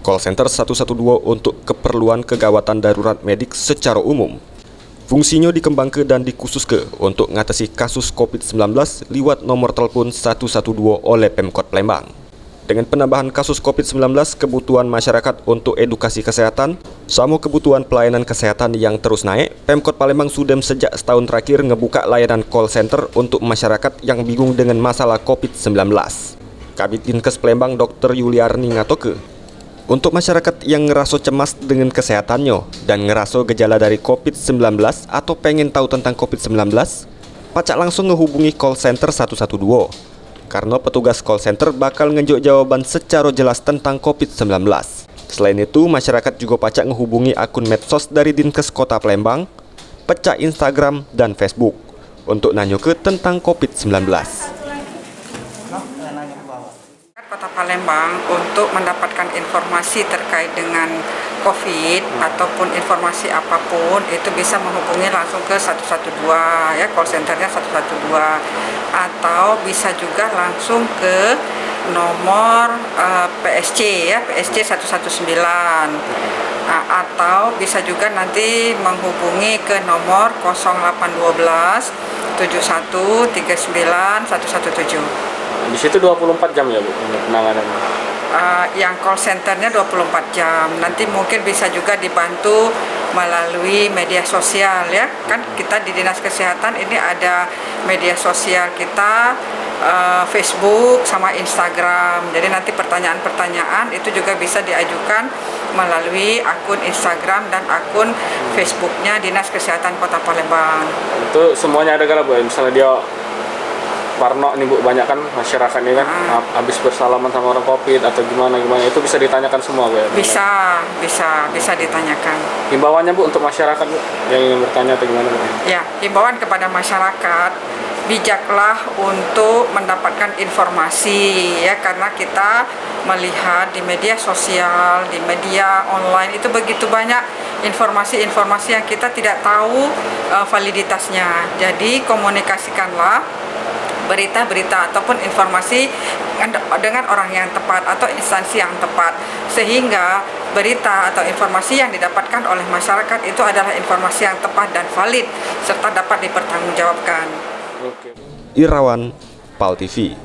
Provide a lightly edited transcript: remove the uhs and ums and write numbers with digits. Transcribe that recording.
Call center 112 untuk keperluan kegawatan darurat medik secara umum. Fungsinya dikembangkan dan dikhususkan untuk mengatasi kasus COVID-19 lewat nomor telepon 112 oleh Pemkot Palembang. Dengan penambahan kasus COVID-19, kebutuhan masyarakat untuk edukasi kesehatan, sama kebutuhan pelayanan kesehatan yang terus naik, Pemkot Palembang sudah sejak setahun terakhir ngebuka layanan call center untuk masyarakat yang bingung dengan masalah COVID-19. Kabid Dinkes Palembang Dr. Yuliarni ngatoke, untuk masyarakat yang ngerasa cemas dengan kesehatannya dan ngerasa gejala dari COVID-19 atau pengen tahu tentang COVID-19, pacak langsung ngehubungi call center 112. Karena petugas call center bakal ngejuk jawaban secara jelas tentang COVID-19. Selain itu, masyarakat juga pacak ngehubungi akun medsos dari Dinkes Kota Palembang, pecah Instagram dan Facebook untuk nanya ke tentang COVID-19. Kota Palembang untuk mendapatkan informasi terkait dengan COVID ataupun informasi apapun itu bisa menghubungi langsung ke 112 ya, call centernya 112, atau bisa juga langsung ke nomor PSC ya, PSC 119, atau bisa juga nanti menghubungi ke nomor 0812 71 39 117. Di situ 24 jam ya Bu untuk penanganannya? Yang call centernya 24 jam. Nanti mungkin bisa juga dibantu melalui media sosial ya. Kan kita di Dinas Kesehatan ini ada media sosial kita, Facebook sama Instagram. Jadi nanti pertanyaan-pertanyaan itu juga bisa diajukan melalui akun Instagram dan akun Facebooknya Dinas Kesehatan Kota Palembang. Itu semuanya ada kan Bu? Misalnya dia Warno nih Bu, banyak kan masyarakat ini kan habis bersalaman sama orang COVID atau gimana itu bisa ditanyakan semua Bu ya? Bisa ditanyakan. Himbauannya Bu untuk masyarakat Bu yang ingin bertanya atau gimana Bu? Ya, himbauan kepada masyarakat, bijaklah untuk mendapatkan informasi ya, karena kita melihat di media sosial, di media online itu begitu banyak informasi-informasi yang kita tidak tahu validitasnya. Jadi komunikasikanlah berita-berita ataupun informasi dengan orang yang tepat atau instansi yang tepat, sehingga berita atau informasi yang didapatkan oleh masyarakat itu adalah informasi yang tepat dan valid serta dapat dipertanggungjawabkan. Irawan, PAL TV.